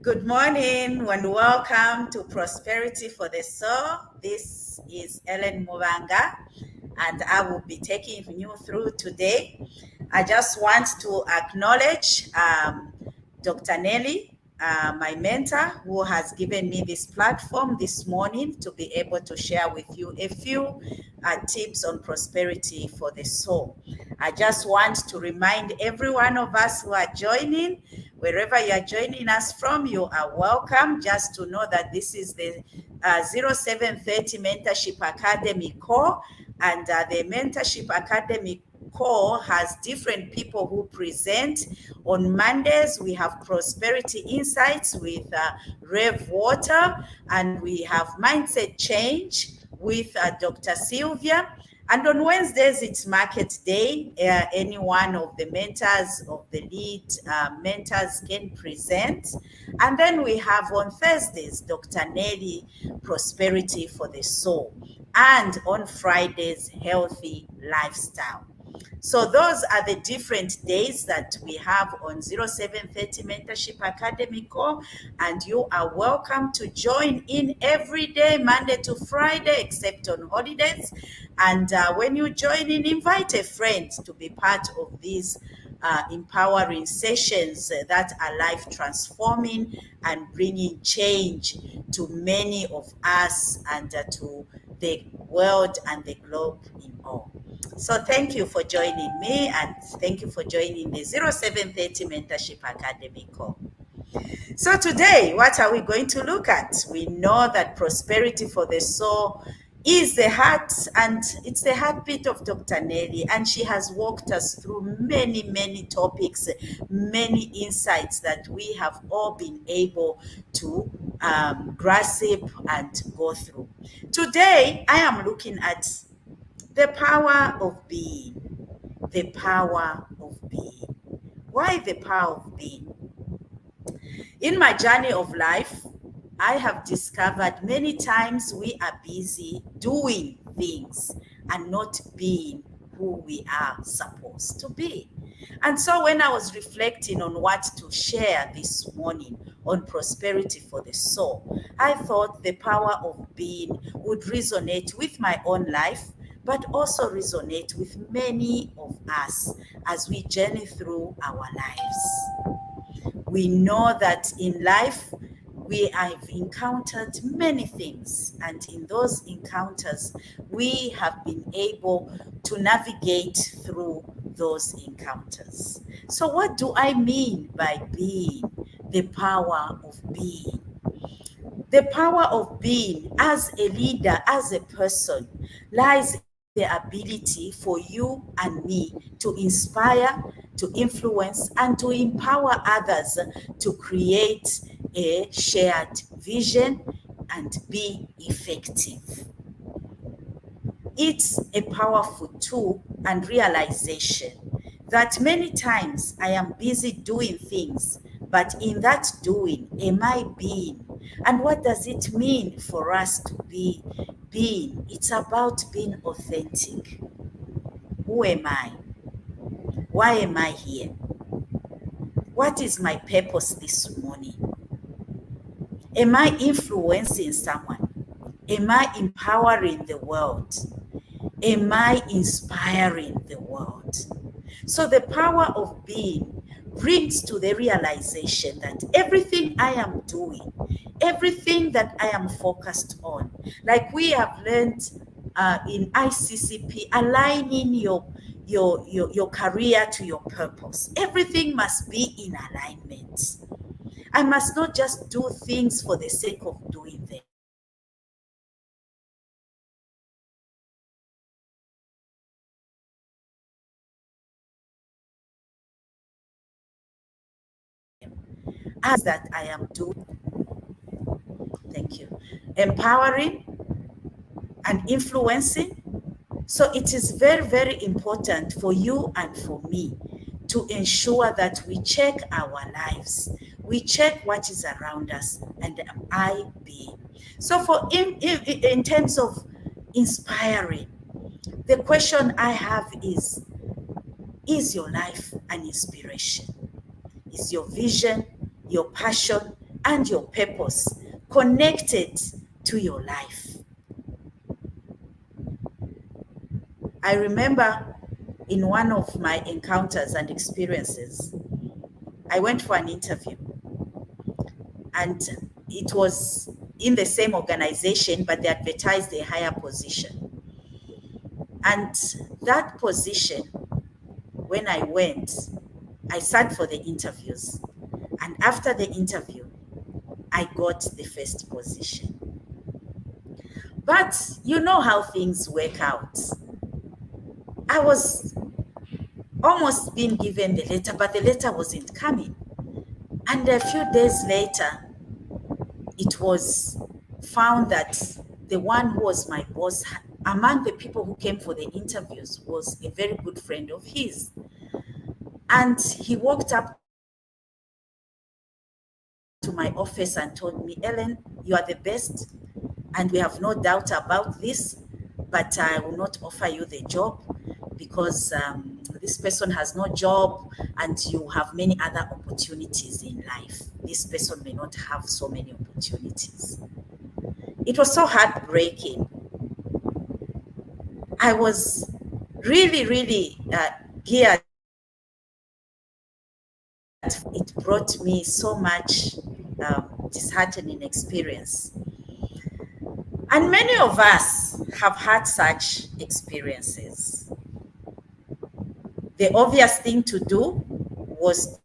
Good morning and welcome to Prosperity for the Soul. This is Ellen Muvanga and I will be taking you through today. I just want to acknowledge Dr. Nellie, my mentor, who has given me this platform this morning to be able to share with you a few tips on prosperity for the soul. I just want to remind every one of us who are joining, wherever you are joining us from, you are welcome. Just to know that this is the 0730 Mentorship Academy core, and the Mentorship Academy core has different people who present. On Mondays, we have Prosperity Insights with Rev Water, and we have Mindset Change with Dr. Sylvia. And on Wednesdays, it's Market Day. Any one of the mentors of the lead mentors can present. And then we have on Thursdays, Dr. Nellie, Prosperity for the Soul. And on Fridays, Healthy Lifestyle. So those are the different days that we have on 0730 Mentorship Academy core, and you are welcome to join in every day, Monday to Friday, except on holidays. And when you join in, invite a friend to be part of these empowering sessions that are life transforming and bringing change to many of us and to the world and the globe in all. So thank you for joining me, and thank you for joining the 0730 Mentorship Academy call. So today, what are we going to look at? We know that prosperity for the soul is the heart, and it's the heartbeat of Dr. Nellie, and she has walked us through many, many topics, many insights that we have all been able to grasp and go through. Today, I am looking at the power of being. The power of being. Why the power of being? In my journey of life, I have discovered many times we are busy doing things and not being who we are supposed to be. And so when I was reflecting on what to share this morning on prosperity for the soul, I thought the power of being would resonate with my own life, but also resonate with many of us as we journey through our lives. We know that in life, we have encountered many things, and in those encounters, we have been able to navigate through those encounters. So what do I mean by being? The power of being. The power of being as a leader, as a person, lies in the ability for you and me to inspire, to influence, and to empower others to create a shared vision and be effective. It's a powerful tool and realization that many times I am busy doing things, but in that doing, am I being? And what does it mean for us to be being? It's about being authentic. Who am I? Why am I here? What is my purpose this morning? Am I influencing someone? Am I empowering the world? Am I inspiring the world? So the power of being brings to the realization that everything I am doing, everything that I am focused on, like we have learned in ICCP, aligning your career to your purpose. Everything must be in alignment. I must not just do things for the sake of doing them. As that I am doing, thank you, empowering and influencing. So it is very, very important for you and for me to ensure that we check our lives, we check what is around us, and am I being? So for in terms of inspiring, the question I have is, Is your life an inspiration? Is your vision, your passion, and your purpose connected to your life? I remember in one of my encounters and experiences, I went for an interview, and it was in the same organization, but they advertised a higher position. And that position, when I went, I sat for the interviews. And after the interview, I got the first position. But you know how things work out. I was almost being given the letter, but the letter wasn't coming. And a few days later, it was found that the one who was my boss, among the people who came for the interviews, was a very good friend of his. And he walked up to my office and told me, Ellen, you are the best, and we have no doubt about this, but I will not offer you the job because this person has no job and you have many other opportunities in life. This person may not have so many opportunities. It was so heartbreaking. I was really geared. It brought me so much disheartening experience. And many of us have had such experiences. The obvious thing to do was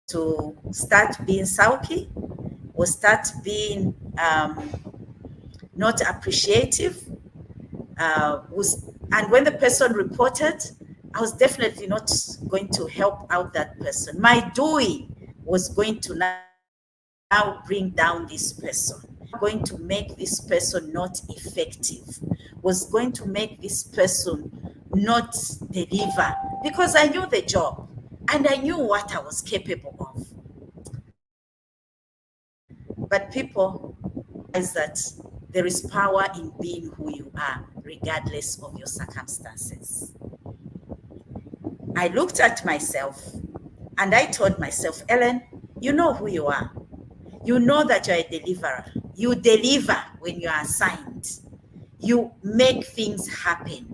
to start being sulky, or start being not appreciative. And when the person reported, I was definitely not going to help out that person. My doing was going to now bring down this person, going to make this person not effective, was going to make this person not deliver, because I knew the job and I knew what I was capable of. But people realize that there is power in being who you are, regardless of your circumstances. I looked at myself and I told myself, Ellen, you know who you are. You know that you're a deliverer. You deliver when you are assigned. You make things happen.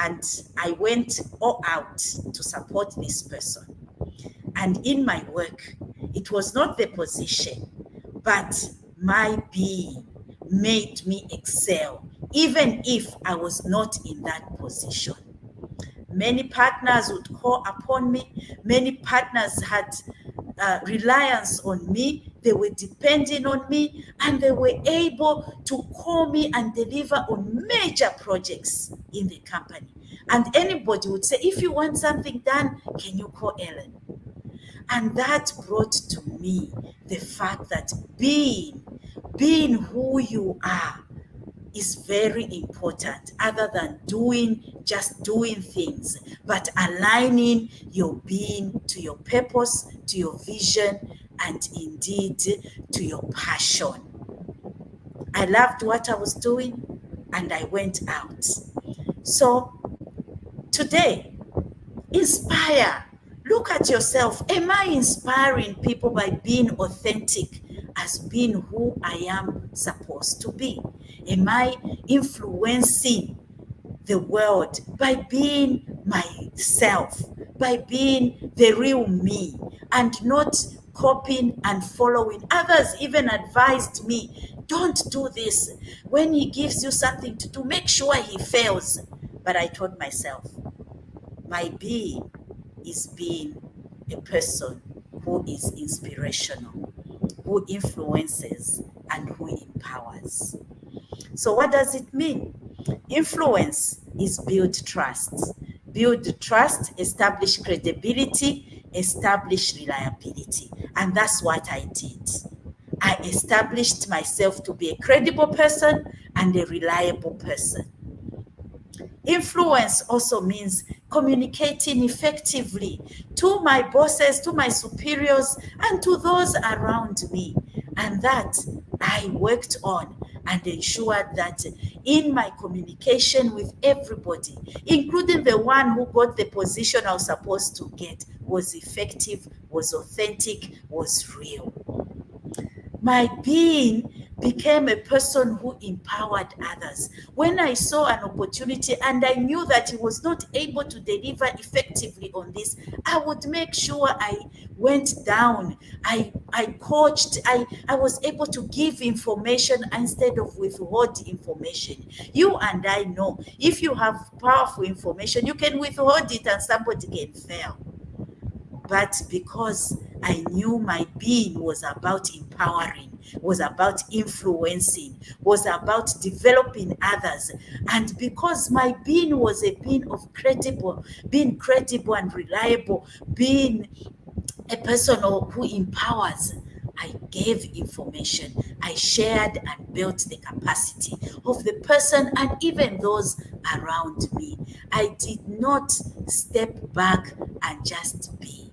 And I went all out to support this person. And in my work, it was not the position, but my being made me excel, even if I was not in that position. Many partners would call upon me. Many partners had reliance on me. They were depending on me, and they were able to call me and deliver on major projects in the company. And anybody would say, if you want something done, can you call Ellen? And that brought to me the fact that being who you are is very important, other than just doing things, but aligning your being to your purpose, to your vision, and indeed to your passion. I loved what I was doing and I went out. So today, inspire. Look at yourself. Am I inspiring people by being authentic as being who I am supposed to be? Am I influencing the world by being myself, by being the real me, and not copying and following? Others even advised me, don't do this. When he gives you something to do, make sure he fails. But I told myself, my being is being a person who is inspirational, who influences, and who empowers. So what does it mean? Influence is build trust. Build trust, establish credibility, establish reliability. And that's what I did. I established myself to be a credible person and a reliable person. Influence also means communicating effectively to my bosses, to my superiors, and to those around me. And that I worked on. and ensured that in my communication with everybody, including the one who got the position I was supposed to get, was effective, was authentic, was real. My being became a person who empowered others. When I saw an opportunity and I knew that he was not able to deliver effectively on this, I would make sure I went down. I coached. I was able to give information instead of withhold information. You and I know if you have powerful information, you can withhold it and somebody can fail. But because I knew my being was about empowering, was about influencing, was about developing others, and because my being was a being of being credible and reliable, being a person who empowers, I gave information, I shared and built the capacity of the person and even those around me. I did not step back and just be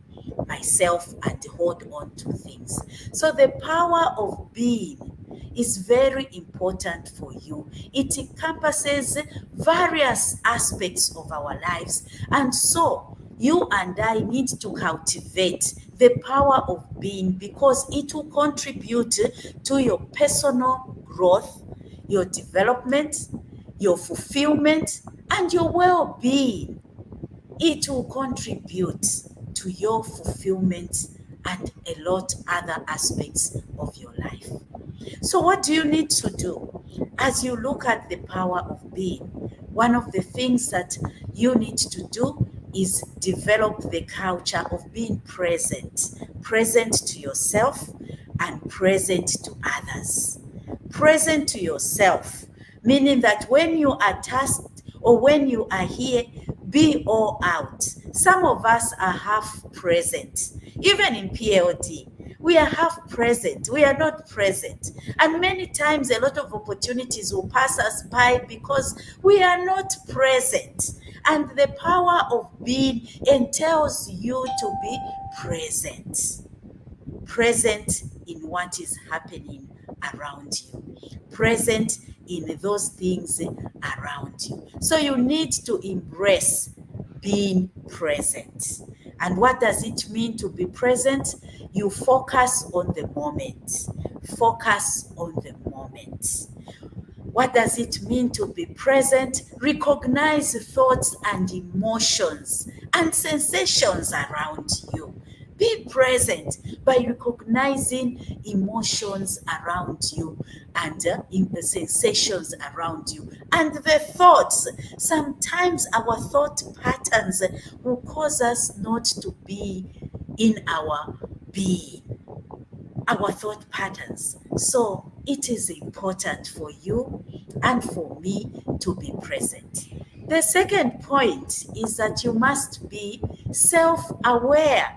myself and hold on to things. So the power of being is very important for you. It encompasses various aspects of our lives, and so you and I need to cultivate the power of being, because it will contribute to your personal growth, your development, your fulfillment, and your well-being. It will contribute to your fulfillment and a lot other aspects of your life. So what do you need to do as you look at the power of being? One of the things that you need to do is develop the culture of being present to yourself and present to others. Present to yourself, meaning that when you are tasked or when you are here, be all out. Some of us are half present. Even in PLD, we are half present. We are not present. And many times a lot of opportunities will pass us by because we are not present. And the power of being entails you to be present. Present in what is happening around you. Present in those things around you. So you need to embrace being present. And what does it mean to be present? You focus on the moment. Focus on the moment. What does it mean to be present? Recognize thoughts and emotions and sensations around you. Be present by recognizing emotions around you and in the sensations around you and the thoughts. Sometimes our thought patterns will cause us not to be in our being, our thought patterns. So it is important for you and for me to be present. The second point is that you must be self-aware.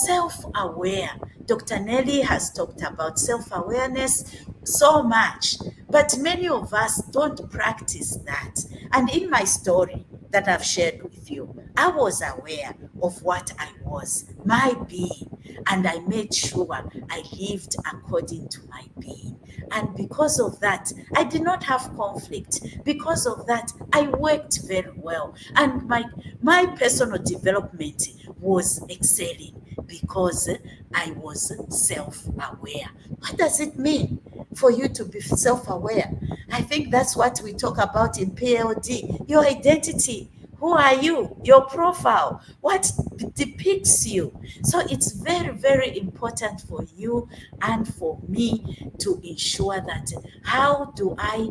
Self-aware. Dr. Nellie has talked about self-awareness so much, but many of us don't practice that. And in my story that I've shared with you, I was aware of what I was, my being, and I made sure I lived according to my being. And because of that, I did not have conflict. Because of that, I worked very well. And my personal development was excelling because I was self-aware. What does it mean for you to be self-aware? I think that's what we talk about in PLD. Your identity. Who are you? Your profile. What depicts you? So it's very, very important for you and for me to ensure that how do I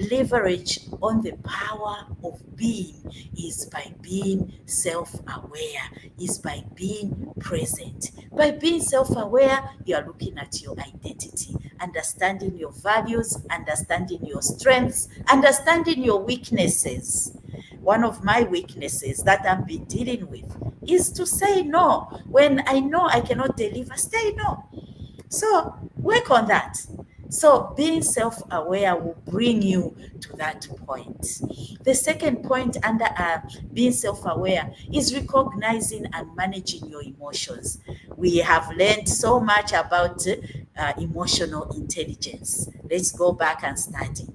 leverage on the power of being is by being self-aware, is by being present. By being self-aware, you are looking at your identity, understanding your values, understanding your strengths, understanding your weaknesses. One of my weaknesses that I've been dealing with is to say no. When I know I cannot deliver, say no. So work on that. So being self-aware will bring you to that point. The second point under being self-aware is recognizing and managing your emotions. We have learned so much about emotional intelligence. Let's go back and study.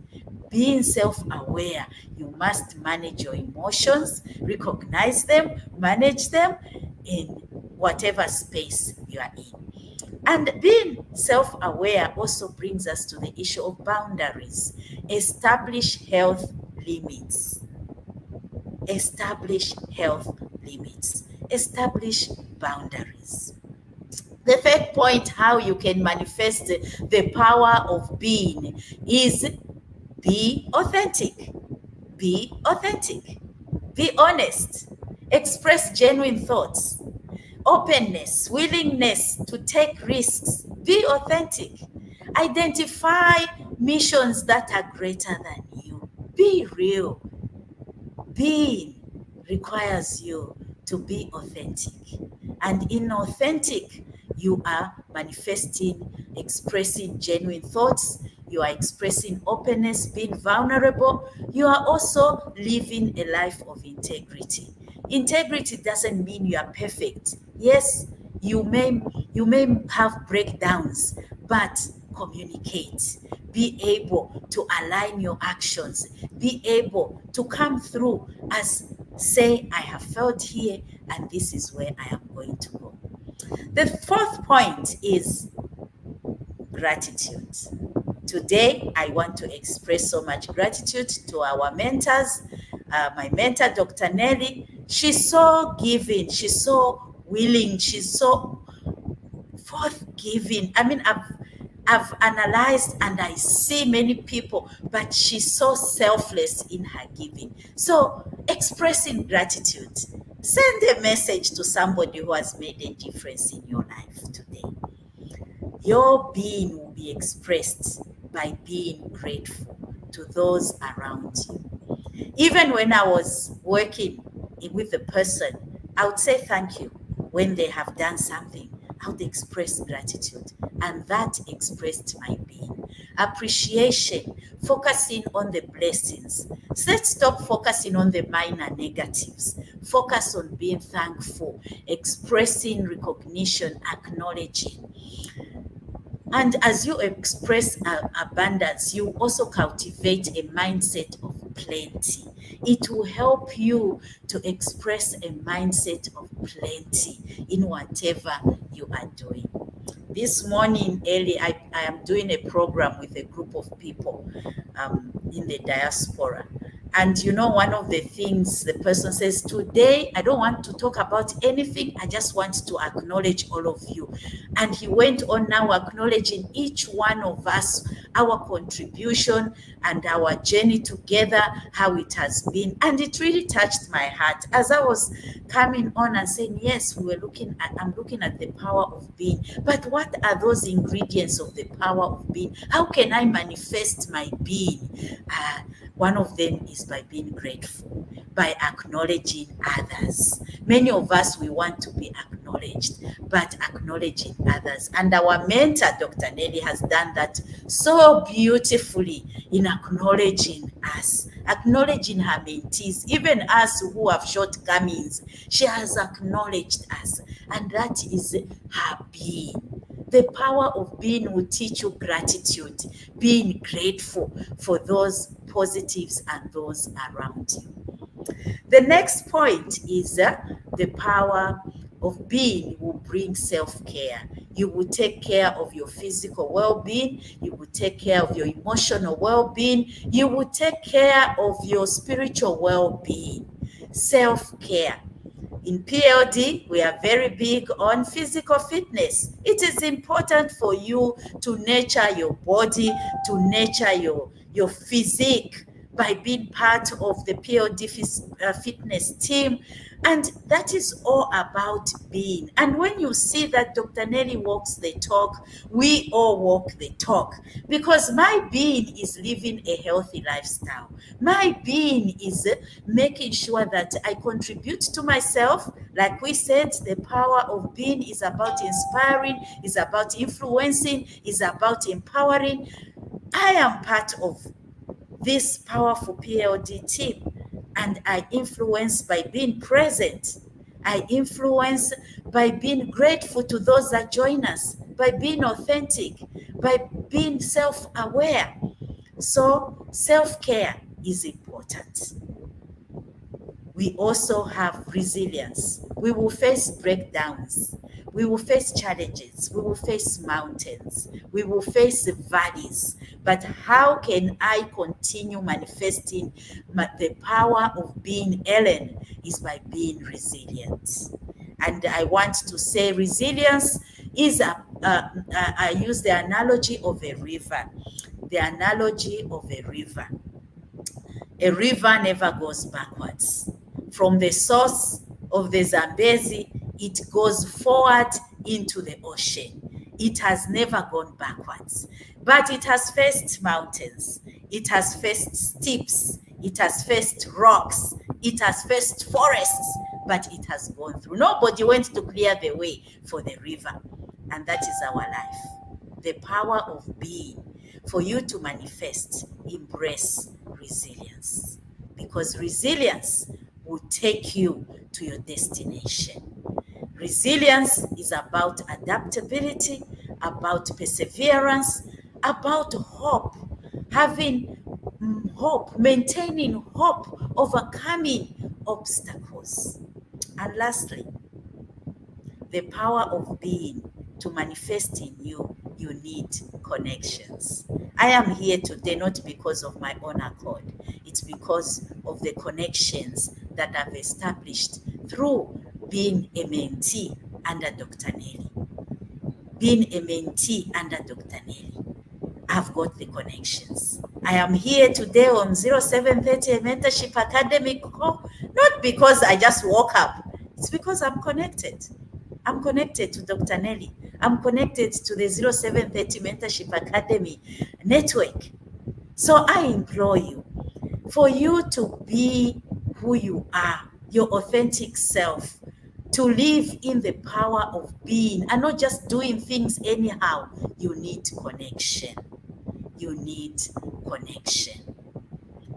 Being self-aware, you must manage your emotions, recognize them, manage them in whatever space you are in. And being self-aware also brings us to the issue of boundaries. Establish health limits. Establish health limits. Establish boundaries. The third point, how you can manifest the power of being, is be authentic. Be authentic. Be honest. Express genuine thoughts. Openness, willingness to take risks. Be authentic. Identify missions that are greater than you. Be real. Being requires you to be authentic. And inauthentic, you are manifesting, expressing genuine thoughts. You are expressing openness, being vulnerable. You are also living a life of integrity. Integrity doesn't mean you are perfect. Yes, you may have breakdowns, but communicate. Be able to align your actions. Be able to come through as say, I have felt here and this is where I am going to go. The fourth point is gratitude. Today, I want to express so much gratitude to our mentors. My mentor, Dr. Nellie, she's so giving, she's so willing, she's so forthgiving. I mean, I've analyzed and I see many people, but she's so selfless in her giving. So expressing gratitude. Send a message to somebody who has made a difference in your life today. Your being will be expressed by being grateful to those around you. Even when I was working with the person, I would say thank you. When they have done something, I would express gratitude. And that expressed my being. Appreciation, focusing on the blessings. So let's stop focusing on the minor negatives. Focus on being thankful, expressing recognition, acknowledging. And as you express abundance, you also cultivate a mindset of plenty. It will help you to express a mindset of plenty in whatever you are doing. This morning, early, I am doing a program with a group of people in the diaspora. And you know, one of the things the person says, today, I don't want to talk about anything. I just want to acknowledge all of you. And he went on now acknowledging each one of us, our contribution and our journey together, how it has been. And it really touched my heart as I was coming on and saying, yes, I'm looking at the power of being. But what are those ingredients of the power of being? How can I manifest my being? One of them is by being grateful, by acknowledging others. Many of us, we want to be acknowledged, but acknowledging others. And our mentor, Dr. Nellie, has done that so beautifully in acknowledging us, acknowledging her mentees, even us who have shortcomings. She has acknowledged us, and that is her being. The power of being will teach you gratitude, being grateful for those positives and those around you. The next point is the power of being will bring self-care. You will take care of your physical well-being. You will take care of your emotional well-being. You will take care of your spiritual well-being. Self-care. In PLD, we are very big on physical fitness. It is important for you to nurture your body, to nurture your physique by being part of the PLD fitness team. And that is all about being. And when you see that Dr. Nellie walks the talk, we all walk the talk. Because my being is living a healthy lifestyle. My being is making sure that I contribute to myself. Like we said, the power of being is about inspiring, is about influencing, is about empowering. I am part of this powerful PLD team, and I influence by being present. I influence by being grateful to those that join us, by being authentic, by being self-aware. So self-care is important. We also have resilience. We will face breakdowns. We will face challenges. We will face mountains. We will face valleys. But how can I continue manifesting the power of being Ellen is by being resilient. And I want to say resilience is I use the analogy of a river. The analogy of a river. A river never goes backwards. From the source of the Zambezi, it goes forward into the ocean. It has never gone backwards. But it has faced mountains. It has faced steeps. It has faced rocks. It has faced forests. But it has gone through. Nobody went to clear the way for the river. And that is our life. The power of being. For you to manifest, embrace resilience, because resilience will take you to your destination. Resilience is about adaptability, about perseverance, about hope, having hope, maintaining hope, overcoming obstacles. And lastly, the power of being. To manifest in you, you need connections. I am here today not because of my own accord. It's because of the connections that I've established through being a mentee under Dr. Nellie. Being a mentee under Dr. Nellie, I've got the connections. I am here today on 0730 Mentorship Academy call, not because I just woke up. It's because I'm connected. I'm connected to Dr. Nellie. I'm connected to the 0730 Mentorship Academy network. So I implore you, for you to be who you are, your authentic self, to live in the power of being and not just doing things anyhow, you need connection. You need connection.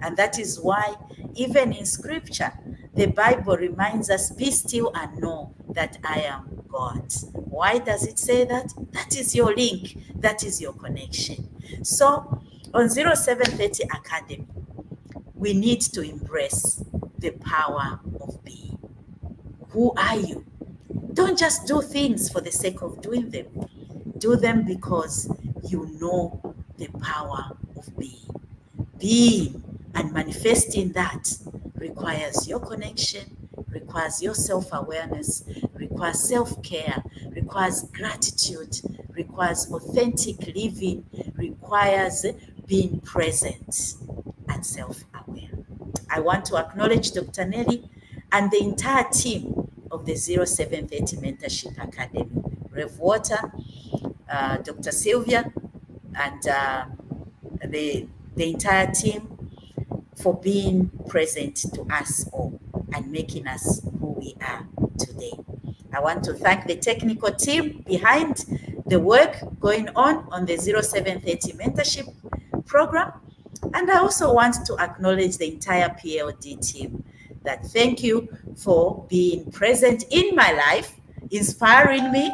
And that is why even in scripture, the Bible reminds us, be still and know that I am God. Why does it say that? That is your link. That is your connection. So on 0730 Academy, we need to embrace the power of being. Who are you? Don't just do things for the sake of doing them. Do them because you know the power of being. Being and manifesting that requires your connection, requires your self-awareness, requires self-care, requires gratitude, requires authentic living, requires being present and self-aware. I want to acknowledge Dr. Nellie and the entire team of the 0730 Mentorship Academy, Rev Water, Dr. Sylvia, and the entire team for being present to us all and making us who we are today. I want to thank the technical team behind the work going on the 0730 Mentorship program. And I also want to acknowledge the entire PLD team, that thank you for being present in my life, inspiring me,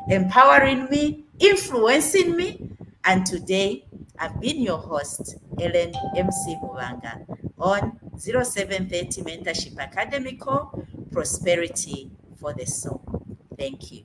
empowering me, influencing me. And today, I've been your host, Ellen MC Muvanga, on 0730 Mentorship Academy Call, Prosperity for the Soul. Thank you.